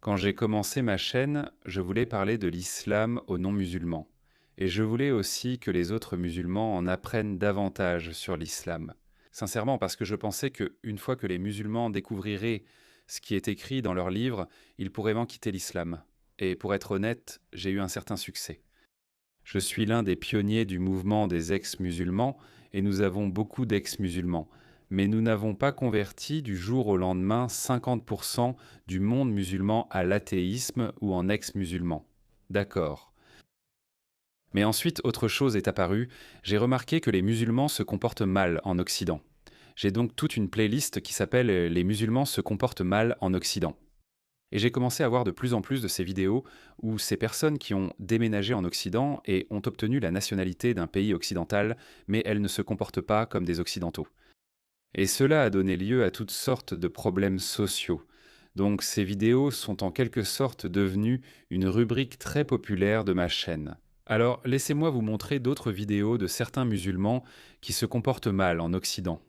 Quand j'ai commencé ma chaîne, je voulais parler de l'islam aux non-musulmans. Et je voulais aussi que les autres musulmans en apprennent davantage sur l'islam. Sincèrement, parce que je pensais qu'une fois que les musulmans découvriraient ce qui est écrit dans leurs livres, ils pourraient vraiment quitter l'islam. Et pour être honnête, j'ai eu un certain succès. Je suis l'un des pionniers du mouvement des ex-musulmans et nous avons beaucoup d'ex-musulmans. Mais nous n'avons pas converti du jour au lendemain 50% du monde musulman à l'athéisme ou en ex-musulman. D'accord. Mais ensuite, autre chose est apparue, j'ai remarqué que les musulmans se comportent mal en Occident. J'ai donc toute une playlist qui s'appelle Les musulmans se comportent mal en Occident. Et j'ai commencé à voir de plus en plus de ces vidéos où ces personnes qui ont déménagé en Occident et ont obtenu la nationalité d'un pays occidental, mais elles ne se comportent pas comme des Occidentaux. Et cela a donné lieu à toutes sortes de problèmes sociaux. Donc ces vidéos sont en quelque sorte devenues une rubrique très populaire de ma chaîne. Alors laissez-moi vous montrer d'autres vidéos de certains musulmans qui se comportent mal en Occident.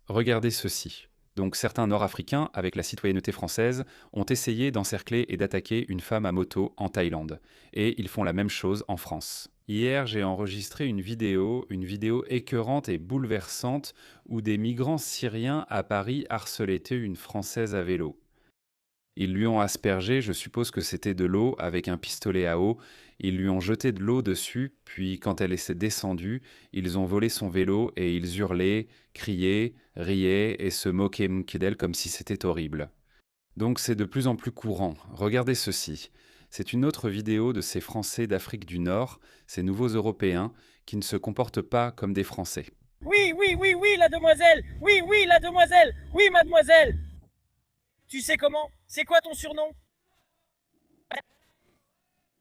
Regardez ceci. Donc certains Nord-Africains, avec la citoyenneté française, ont essayé d'encercler et d'attaquer une femme à moto en Thaïlande. Et ils font la même chose en France. Hier, j'ai enregistré une vidéo écœurante et bouleversante où des migrants syriens à Paris harcelaient une Française à vélo. Ils lui ont aspergé, je suppose que c'était de l'eau avec un pistolet à eau. Ils lui ont jeté de l'eau dessus, puis quand elle s'est descendue, ils ont volé son vélo et ils hurlaient, criaient, riaient et se moquaient d'elle comme si c'était horrible. Donc c'est de plus en plus courant. Regardez ceci. C'est une autre vidéo de ces Français d'Afrique du Nord, ces nouveaux Européens, qui ne se comportent pas comme des Français. Oui, oui, oui, oui, la demoiselle. Oui, oui, la demoiselle. Oui, mademoiselle. Tu sais comment? C'est quoi ton surnom?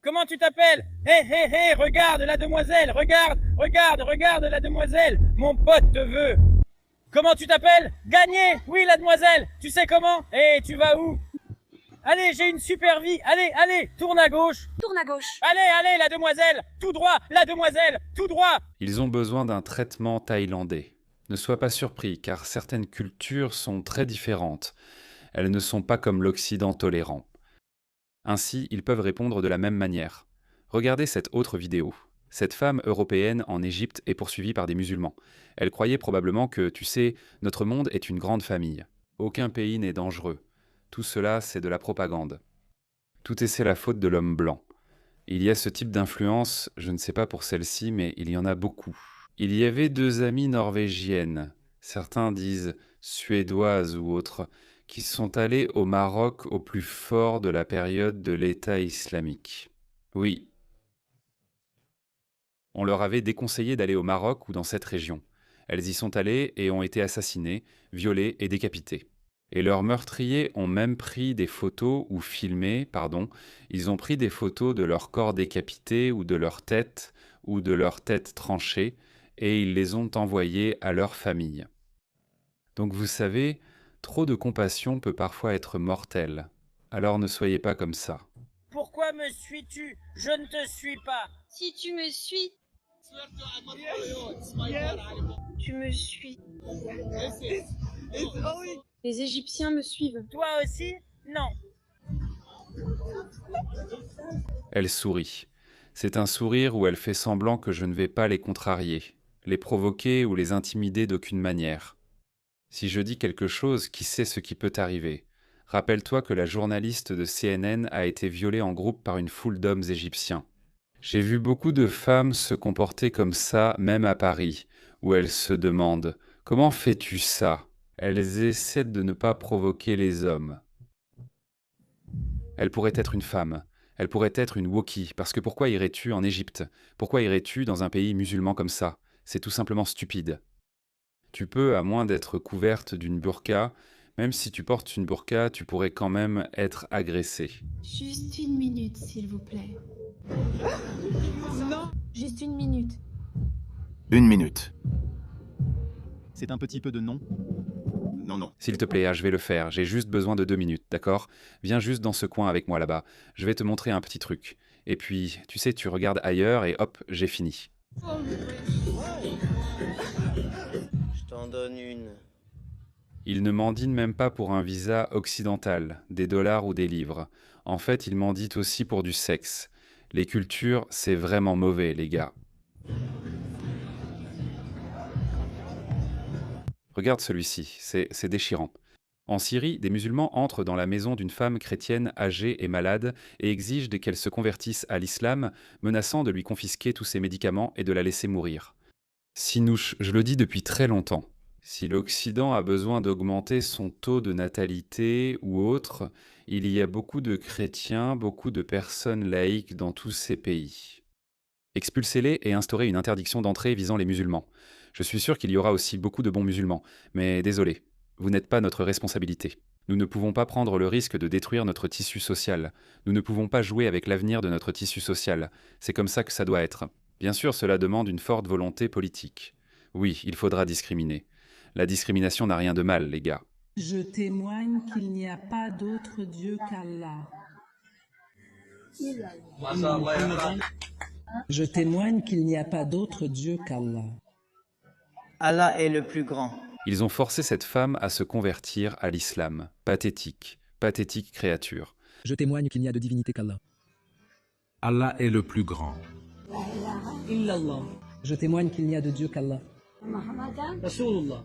Comment tu t'appelles? Hé, hé, hé, regarde la demoiselle, regarde, regarde, regarde la demoiselle. Mon pote te veut. Comment tu t'appelles? Gagné. Oui, la demoiselle. Tu sais comment? Et tu vas où? Allez, j'ai une super vie. Allez, allez, tourne à gauche. Tourne à gauche. Allez, allez, la demoiselle. Tout droit, la demoiselle, tout droit. Ils ont besoin d'un traitement thaïlandais. Ne sois pas surpris, car certaines cultures sont très différentes. Elles ne sont pas comme l'Occident tolérant. Ainsi, ils peuvent répondre de la même manière. Regardez cette autre vidéo. Cette femme européenne en Égypte est poursuivie par des musulmans. Elle croyait probablement que, tu sais, notre monde est une grande famille. Aucun pays n'est dangereux. Tout cela, c'est de la propagande. Tout est c'est la faute de l'homme blanc. Il y a ce type d'influence, je ne sais pas pour celle-ci, mais il y en a beaucoup. Il y avait deux amies norvégiennes, certains disent suédoises ou autres, qui sont allées au Maroc au plus fort de la période de l'État islamique. Oui, on leur avait déconseillé d'aller au Maroc ou dans cette région. Elles y sont allées et ont été assassinées, violées et décapitées. Et leurs meurtriers ont même pris des photos ou filmé, ils ont pris des photos de leurs corps décapités ou de leurs têtes tranchées et ils les ont envoyées à leurs familles. Donc vous savez, trop de compassion peut parfois être mortel. Alors ne soyez pas comme ça. Pourquoi me suis-tu? Je ne te suis pas. Si tu me suis, tu me suis. Les Égyptiens me suivent. Toi aussi? Non. Elle sourit. C'est un sourire où elle fait semblant que je ne vais pas les contrarier, les provoquer ou les intimider d'aucune manière. Si je dis quelque chose, qui sait ce qui peut arriver? Rappelle-toi que la journaliste de CNN a été violée en groupe par une foule d'hommes égyptiens. J'ai vu beaucoup de femmes se comporter comme ça, même à Paris, où elles se demandent « Comment fais-tu ça ?» Elles essaient de ne pas provoquer les hommes. Elle pourrait être une femme, elle pourrait être une Wookie, parce que pourquoi irais-tu en Égypte? Pourquoi irais-tu dans un pays musulman comme ça? C'est tout simplement stupide. Tu peux, à moins d'être couverte d'une burqa, même si tu portes une burqa, tu pourrais quand même être agressée. Juste une minute, s'il vous plaît. Non. Juste une minute. Une minute. C'est un petit peu de non. Non, non. S'il te plaît, je vais le faire, j'ai juste besoin de 2 minutes, d'accord? Viens juste dans ce coin avec moi là-bas, je vais te montrer un petit truc. Et puis, tu sais, tu regardes ailleurs et hop, j'ai fini. Je t'en donne une. Ils ne mendient même pas pour un visa occidental, des dollars ou des livres. En fait, ils menditent aussi pour du sexe. Les cultures, c'est vraiment mauvais, les gars. Regarde celui-ci, c'est déchirant. En Syrie, des musulmans entrent dans la maison d'une femme chrétienne âgée et malade et exigent qu'elle se convertisse à l'islam, menaçant de lui confisquer tous ses médicaments et de la laisser mourir. Sinouche, je le dis depuis très longtemps, si l'Occident a besoin d'augmenter son taux de natalité ou autre, il y a beaucoup de chrétiens, beaucoup de personnes laïques dans tous ces pays. Expulsez-les et instaurez une interdiction d'entrée visant les musulmans. Je suis sûr qu'il y aura aussi beaucoup de bons musulmans, mais désolé, vous n'êtes pas notre responsabilité. Nous ne pouvons pas prendre le risque de détruire notre tissu social. Nous ne pouvons pas jouer avec l'avenir de notre tissu social. C'est comme ça que ça doit être. Bien sûr, cela demande une forte volonté politique. Oui, il faudra discriminer. La discrimination n'a rien de mal, les gars. Je témoigne qu'il n'y a pas d'autre Dieu qu'Allah. Je témoigne qu'il n'y a pas d'autre Dieu qu'Allah. Allah est le plus grand. Ils ont forcé cette femme à se convertir à l'islam. Pathétique, pathétique créature. Je témoigne qu'il n'y a de divinité qu'Allah. Allah est le plus grand. Illallah. Je témoigne qu'il n'y a de Dieu qu'Allah. Rasulullah.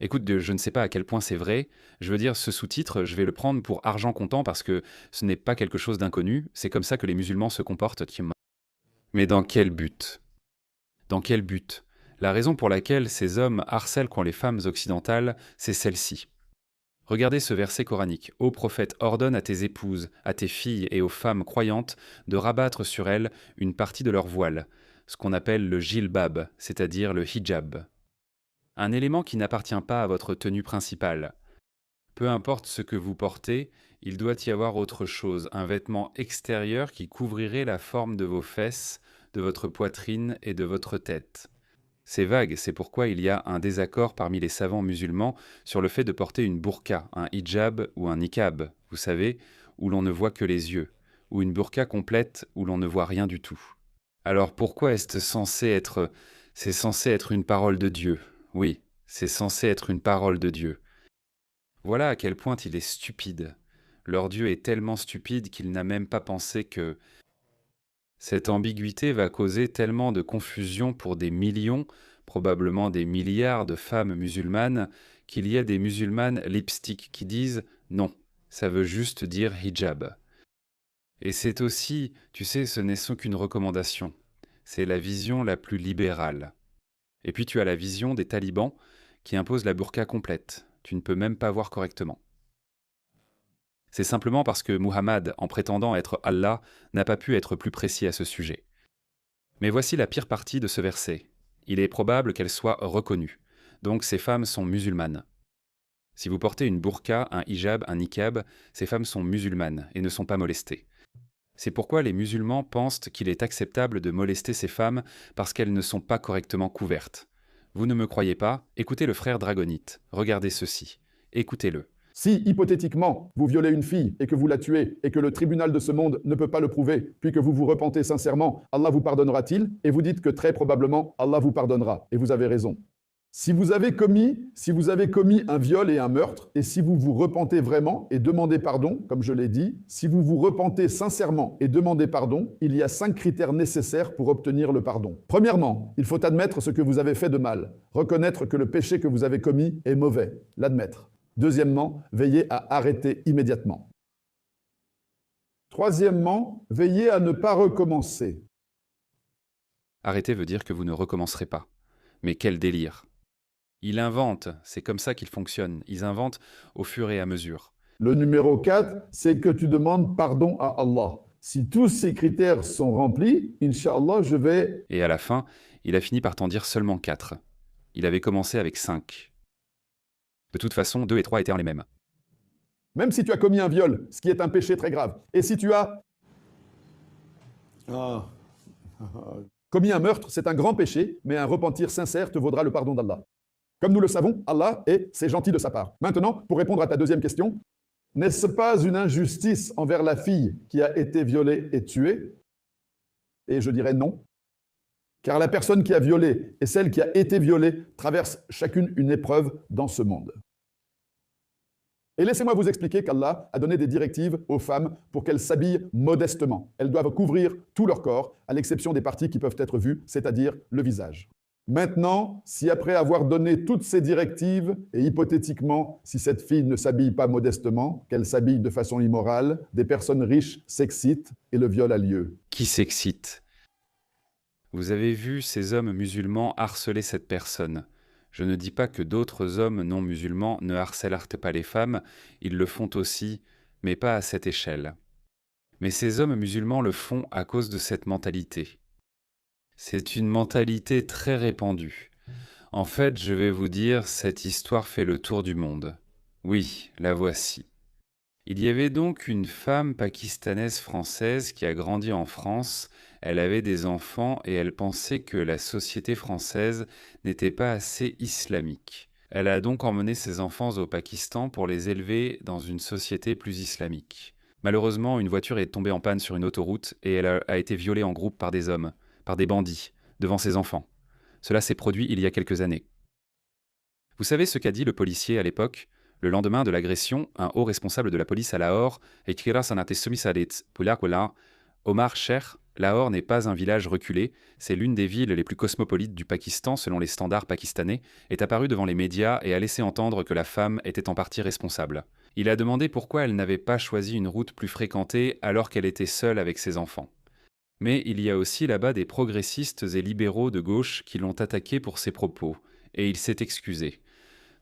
Écoute, je ne sais pas à quel point c'est vrai. Je veux dire, ce sous-titre, je vais le prendre pour argent comptant parce que ce n'est pas quelque chose d'inconnu. C'est comme ça que les musulmans se comportent. Mais dans quel but ? Dans quel but ? La raison pour laquelle ces hommes harcèlent les femmes occidentales, c'est celle-ci. Regardez ce verset coranique. Ô prophète, ordonne à tes épouses, à tes filles et aux femmes croyantes de rabattre sur elles une partie de leur voile, ce qu'on appelle le jilbab, c'est-à-dire le hijab. Un élément qui n'appartient pas à votre tenue principale. Peu importe ce que vous portez, il doit y avoir autre chose, un vêtement extérieur qui couvrirait la forme de vos fesses, de votre poitrine et de votre tête. C'est vague, c'est pourquoi il y a un désaccord parmi les savants musulmans sur le fait de porter une burqa, un hijab ou un niqab, vous savez, où l'on ne voit que les yeux, ou une burqa complète où l'on ne voit rien du tout. Alors pourquoi est-ce censé être... C'est censé être une parole de Dieu. Oui, c'est censé être une parole de Dieu. Voilà à quel point il est stupide. Leur Dieu est tellement stupide qu'il n'a même pas pensé que... Cette ambiguïté va causer tellement de confusion pour des millions, probablement des milliards de femmes musulmanes, qu'il y a des musulmanes lipstick qui disent « non, ça veut juste dire hijab ». Et c'est aussi, tu sais, ce n'est qu'une recommandation. C'est la vision la plus libérale. Et puis tu as la vision des talibans qui imposent la burqa complète. Tu ne peux même pas voir correctement. C'est simplement parce que Muhammad, en prétendant être Allah, n'a pas pu être plus précis à ce sujet. Mais voici la pire partie de ce verset. Il est probable qu'elle soit reconnue. Donc ces femmes sont musulmanes. Si vous portez une burqa, un hijab, un niqab, ces femmes sont musulmanes et ne sont pas molestées. C'est pourquoi les musulmans pensent qu'il est acceptable de molester ces femmes parce qu'elles ne sont pas correctement couvertes. Vous ne me croyez pas? Écoutez le frère Dragonite. Regardez ceci. Écoutez-le. Si, hypothétiquement, vous violez une fille et que vous la tuez et que le tribunal de ce monde ne peut pas le prouver, puis que vous vous repentez sincèrement, Allah vous pardonnera-t-il? Et vous dites que très probablement, Allah vous pardonnera. Et vous avez raison. Si vous avez commis un viol et un meurtre, et si vous vous repentez vraiment et demandez pardon, comme je l'ai dit, si vous vous repentez sincèrement et demandez pardon, il y a 5 critères nécessaires pour obtenir le pardon. Premièrement, il faut admettre ce que vous avez fait de mal, reconnaître que le péché que vous avez commis est mauvais, l'admettre. Deuxièmement, veillez à arrêter immédiatement. Troisièmement, veillez à ne pas recommencer. Arrêter veut dire que vous ne recommencerez pas. Mais quel délire! Ils inventent, c'est comme ça qu'ils fonctionnent, ils inventent au fur et à mesure. Le numéro 4, c'est que tu demandes pardon à Allah. Si tous ces critères sont remplis, Inch'Allah, je vais... Et à la fin, il a fini par t'en dire seulement 4. Il avait commencé avec 5. De toute façon, 2 et 3 étaient les mêmes. Même si tu as commis un viol, ce qui est un péché très grave, et si tu as commis un meurtre, c'est un grand péché, mais un repentir sincère te vaudra le pardon d'Allah. Comme nous le savons, Allah c'est gentil de sa part. Maintenant, pour répondre à ta deuxième question, n'est-ce pas une injustice envers la fille qui a été violée et tuée? Et je dirais non. Car la personne qui a violé et celle qui a été violée traversent chacune une épreuve dans ce monde. Et laissez-moi vous expliquer qu'Allah a donné des directives aux femmes pour qu'elles s'habillent modestement. Elles doivent couvrir tout leur corps, à l'exception des parties qui peuvent être vues, c'est-à-dire le visage. Maintenant, si après avoir donné toutes ces directives, et hypothétiquement, si cette fille ne s'habille pas modestement, qu'elle s'habille de façon immorale, des personnes riches s'excitent et le viol a lieu. Qui s'excite? Vous avez vu ces hommes musulmans harceler cette personne. Je ne dis pas que d'autres hommes non musulmans ne harcèlent pas les femmes, ils le font aussi, mais pas à cette échelle. Mais ces hommes musulmans le font à cause de cette mentalité. C'est une mentalité très répandue. En fait, je vais vous dire, cette histoire fait le tour du monde. Oui, la voici. Il y avait donc une femme pakistanaise française qui a grandi en France. Elle avait des enfants et elle pensait que la société française n'était pas assez islamique. Elle a donc emmené ses enfants au Pakistan pour les élever dans une société plus islamique. Malheureusement, une voiture est tombée en panne sur une autoroute et elle a été violée en groupe par des hommes, par des bandits, devant ses enfants. Cela s'est produit il y a quelques années. Vous savez ce qu'a dit le policier à l'époque? Le lendemain de l'agression, un haut responsable de la police à Lahore, Omar Sheikh, Lahore n'est pas un village reculé, c'est l'une des villes les plus cosmopolites du Pakistan selon les standards pakistanais, est apparu devant les médias et a laissé entendre que la femme était en partie responsable. Il a demandé pourquoi elle n'avait pas choisi une route plus fréquentée alors qu'elle était seule avec ses enfants. Mais il y a aussi là-bas des progressistes et libéraux de gauche qui l'ont attaqué pour ses propos, et il s'est excusé.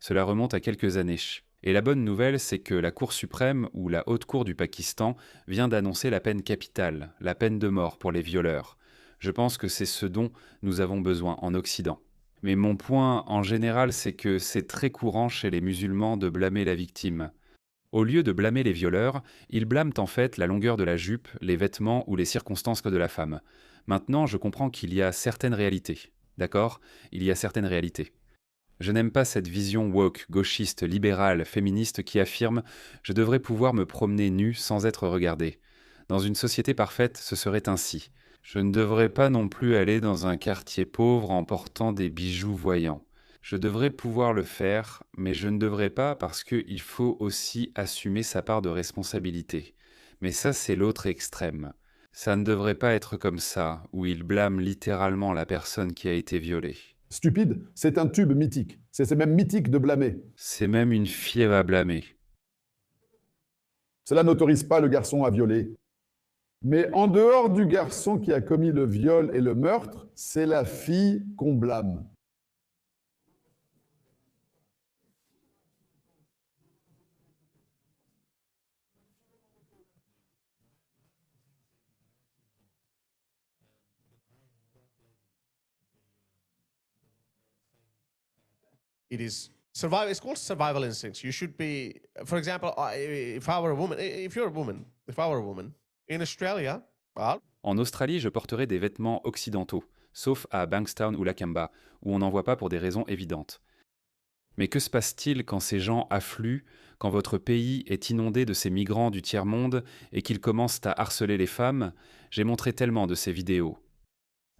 Cela remonte à quelques années. Et la bonne nouvelle, c'est que la Cour suprême, ou la Haute Cour du Pakistan, vient d'annoncer la peine capitale, la peine de mort pour les violeurs. Je pense que c'est ce dont nous avons besoin en Occident. Mais mon point en général, c'est que c'est très courant chez les musulmans de blâmer la victime. Au lieu de blâmer les violeurs, ils blâment en fait la longueur de la jupe, les vêtements ou les circonstances de la femme. Maintenant, je comprends qu'il y a certaines réalités. D'accord? Il y a certaines réalités. Je n'aime pas cette vision woke, gauchiste, libérale, féministe qui affirme « je devrais pouvoir me promener nu sans être regardé ». Dans une société parfaite, ce serait ainsi. Je ne devrais pas non plus aller dans un quartier pauvre en portant des bijoux voyants. Je devrais pouvoir le faire, mais je ne devrais pas parce qu'il faut aussi assumer sa part de responsabilité. Mais ça, c'est l'autre extrême. Ça ne devrait pas être comme ça, où il blâme littéralement la personne qui a été violée. Stupide, c'est un tube mythique. C'est même mythique de blâmer. C'est même une fièvre à blâmer. Cela n'autorise pas le garçon à violer. Mais en dehors du garçon qui a commis le viol et le meurtre, c'est la fille qu'on blâme. It's called survival instinct. You should be, for example, if I were a woman, if you're a woman, if I were a woman, in Australia, well, En Australie, je porterai des vêtements occidentaux, sauf à Bankstown ou Lakemba, où on n'en voit pas pour des raisons évidentes. Mais que se passe-t-il quand ces gens affluent, quand votre pays est inondé de ces migrants du tiers-monde et qu'ils commencent à harceler les femmes? J'ai montré tellement de ces vidéos.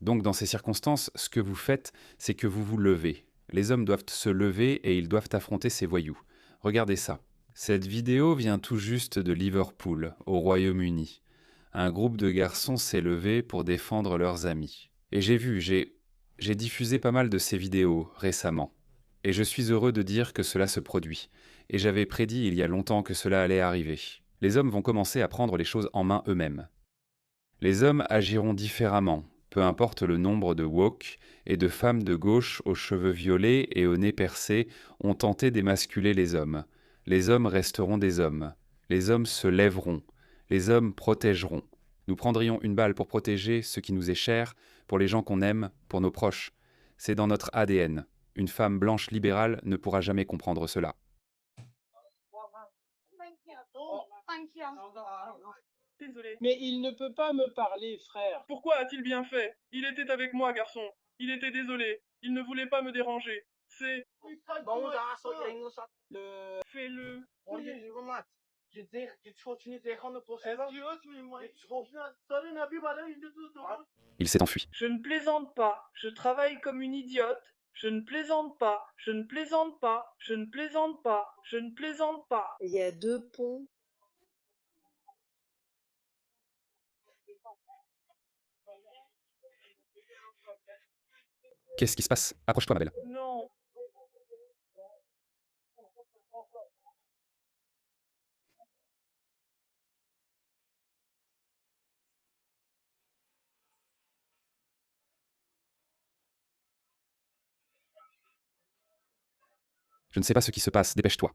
Donc dans ces circonstances, ce que vous faites, c'est que vous vous levez. Les hommes doivent se lever et ils doivent affronter ces voyous. Regardez ça. Cette vidéo vient tout juste de Liverpool, au Royaume-Uni. Un groupe de garçons s'est levé pour défendre leurs amis. Et j'ai diffusé pas mal de ces vidéos récemment. Et je suis heureux de dire que cela se produit. Et j'avais prédit il y a longtemps que cela allait arriver. Les hommes vont commencer à prendre les choses en main eux-mêmes. Les hommes agiront différemment. Peu importe le nombre de woke et de femmes de gauche aux cheveux violets et au nez percé ont tenté d'émasculer les hommes. Les hommes resteront des hommes. Les hommes se lèveront. Les hommes protégeront. Nous prendrions une balle pour protéger ce qui nous est cher, pour les gens qu'on aime, pour nos proches. C'est dans notre ADN. Une femme blanche libérale ne pourra jamais comprendre cela. Désolé. Mais il ne peut pas me parler, frère. Pourquoi a-t-il bien fait? Il était avec moi, garçon. Il était désolé. Il ne voulait pas me déranger. C'est... Fais-le. Il s'est enfui. Je ne plaisante pas. Je travaille comme une idiote. Je ne plaisante pas, je ne plaisante pas, je ne plaisante pas, je ne plaisante pas. Il y a 2 ponts. Qu'est-ce qui se passe? Approche-toi, ma belle. Non. Je ne sais pas ce qui se passe, dépêche-toi.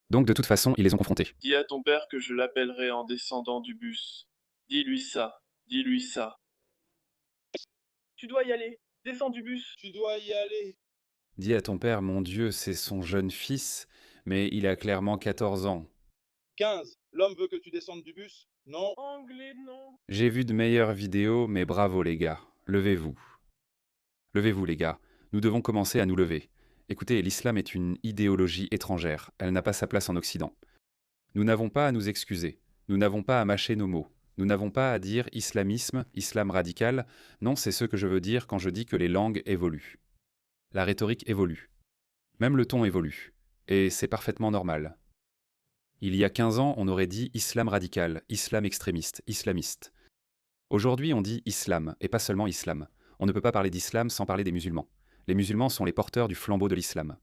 Donc de toute façon, ils les ont confrontés. Dis à ton père que je l'appellerai en descendant du bus. Dis-lui ça, dis-lui ça. Tu dois y aller. Descends du bus. Tu dois y aller. Dis à ton père, mon Dieu, c'est son jeune fils, mais il a clairement 14 ans. 15. L'homme veut que tu descendes du bus? Non. Anglais, non. J'ai vu de meilleures vidéos, mais bravo les gars. Levez-vous. Levez-vous les gars. Nous devons commencer à nous lever. Écoutez, l'islam est une idéologie étrangère. Elle n'a pas sa place en Occident. Nous n'avons pas à nous excuser. Nous n'avons pas à mâcher nos mots. Nous n'avons pas à dire islamisme, islam radical. Non, c'est ce que je veux dire quand je dis que les langues évoluent. La rhétorique évolue. Même le ton évolue. Et c'est parfaitement normal. Il y a 15 ans, on aurait dit islam radical, islam extrémiste, islamiste. Aujourd'hui, on dit islam, et pas seulement islam. On ne peut pas parler d'islam sans parler des musulmans. Les musulmans sont les porteurs du flambeau de l'islam.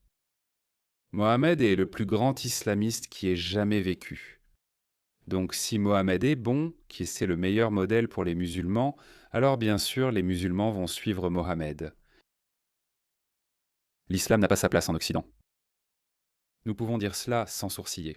Mohammed est le plus grand islamiste qui ait jamais vécu. Donc si Mohammed est bon, qui c'est le meilleur modèle pour les musulmans, alors bien sûr les musulmans vont suivre Mohammed. L'islam n'a pas sa place en Occident. Nous pouvons dire cela sans sourciller.